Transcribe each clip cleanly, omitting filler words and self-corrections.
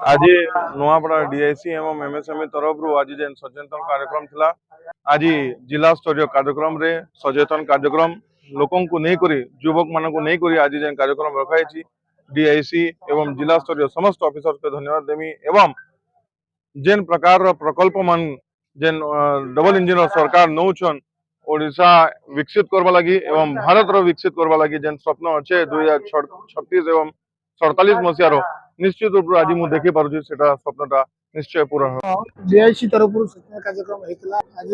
आज नुआपड़ा डीआईसी एवं एमएसएमई तरफ आज जेन सचेतन कार्यक्रम थिला आज जिला स्तरीय कार्यक्रम रे सचेतन कार्यक्रम लोकों को नहीं करी युवक मान को नहीं करी आज जेन कार्यक्रम रखाई डीआईसी एवं जिला स्तरीय समस्त ऑफिसर के धन्यवाद देमी एवं जेन प्रकार प्रकल्प मान जेन डबल इंजिन सरकार नौछन ओडिशा विकसित करवा लगी एवं भारत रो विकसित करवा लगी जेन स्वप्न अच्छे 2036 एवं 47 मसीहार निश्चित रूप आज मुझे देखी पार्टी स्वप्नटा निश्चय पूरा डीआईसी तरफ सूचना कार्यक्रम होता आज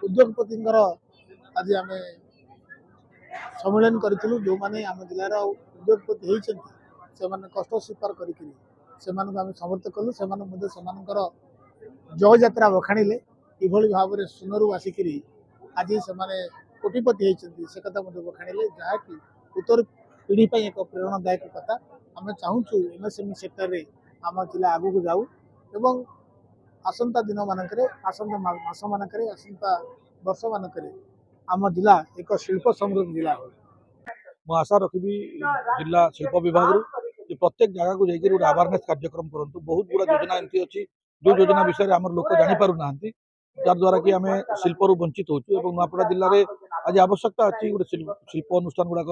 उद्योगपति आज आम सम्मेलन करूँ जो मैंने आम जिलार उद्योगपति होती से कष्ट स्वीकार करके समर्थ कलु से जय यात्रा बखाणिले किभली भाव में सुनरू आसिक आज से कोटिपति होती से कथा बखाणिले जहाँकि उत्तर पीढ़ी एक प्रेरणादायक कथा आम चाहूँ एमएसएमई सेक्टर में आम जिला आगू को जाऊ एवं आसंता दिन मानक आसंता मास मानक आसंता वर्ष मानक आम जिला एक शिल्प समृद्ध जिला हो मैं आशा रखी जिला शिल्प विभाग प्रत्येक जगह को जाकर गोटे अवेयरनेस कार्यक्रम करूँ। बहुत गुड़ा योजना एमती अच्छी जो योजना विषय आम लोक जापर ना जद्वारा कि आम शिल्परू वंचित होचु नुआपड़ा जिले में आज आवश्यकता अच्छी गोटे शिल्प अनुष्ठान गुड़ाक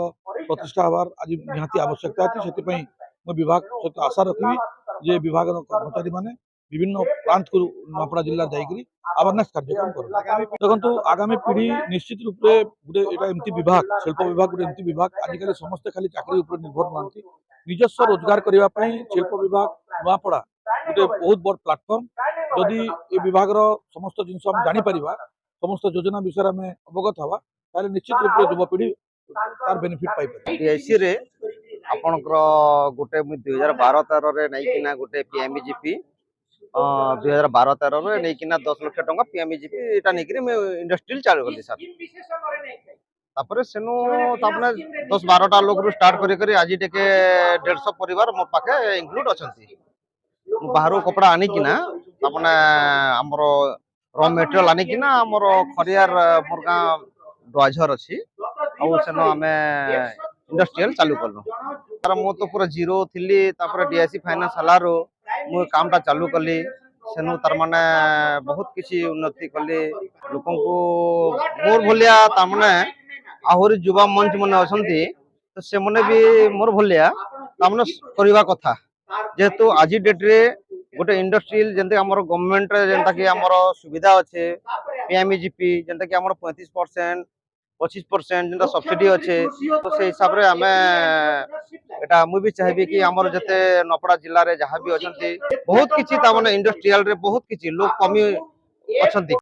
प्रतिष्ठा हबार आज निहाती आवश्यकता अच्छी से विभाग सहित आशा रखी जे विभाग कर्मचारी मैंने विभिन्न प्रांत को नुआपड़ा जिला जाकर अवेयरनेस कार्यक्रम कर देखो आगामी पीढ़ी निश्चित रूप से गोटे एमती विभाग शिल्प विभाग गोटे एमती विभाग आजिकल समस्ते खाली चाकरी उपर निर्भर नहांती निजस्व रोजगार करने शिल्प विभाग नुआपड़ा गोटे बहुत बड़ प्लाटफर्म जदि ये विभाग समस्त जिन जापर समस्त योजना विषय में अवगत हवा ताले निश्चित रूप से युवपीढ़ी तार बेनिफिट पाई डीआईसी रे आपणकर गोटे 2012-13 नहीं गोटे पीएमईजीपी 2012-13 नहीं 10 लाख टंका पीएमईजीपी एटा नहीं इंडस्ट्रियल चालू कर सर तापर सेनु तापने 10-12टा लोग रु स्टार्ट करी आज टेके 150 परिवार मो पाखे इंक्लूड अछंती बाहर कपड़ा आनिकिना तापने हमर रॉ मटेरियल आनिकिना हमर खरियार मुर्गा डोजर अछि और सेनो हमें इंडस्ट्रियल चालू करलो तार मो तो पूरा जीरो थिली तापर डीआईसी फाइनेंस हलारो मो कामटा चालू कली सेनु तार माने बहुत किसी उन्नति कली लोकन को मोर भलिया तार माने आहुरी युवा मंच मन अछंती तो से मने भी मोर भलिया तार माने करबा कथा जेहेतु आज डेट रे गोटे इंडस्ट्रियल जेंते हमर गवर्नमेंट रे जेंता कि हमर सुविधा अच्छे पीएमईजीपी जेंता कि हमर 35% 25% जेंता सब्सिडी अच्छे तो से हिसाब रे हमें एटा मु भी चाहिए कि हमर जते नपड़ा जिल्ला रे जहां भी अछंती बहुत किछि ता माने इंडस्ट्रियल रे बहुत किछि लोग कमी अछंती।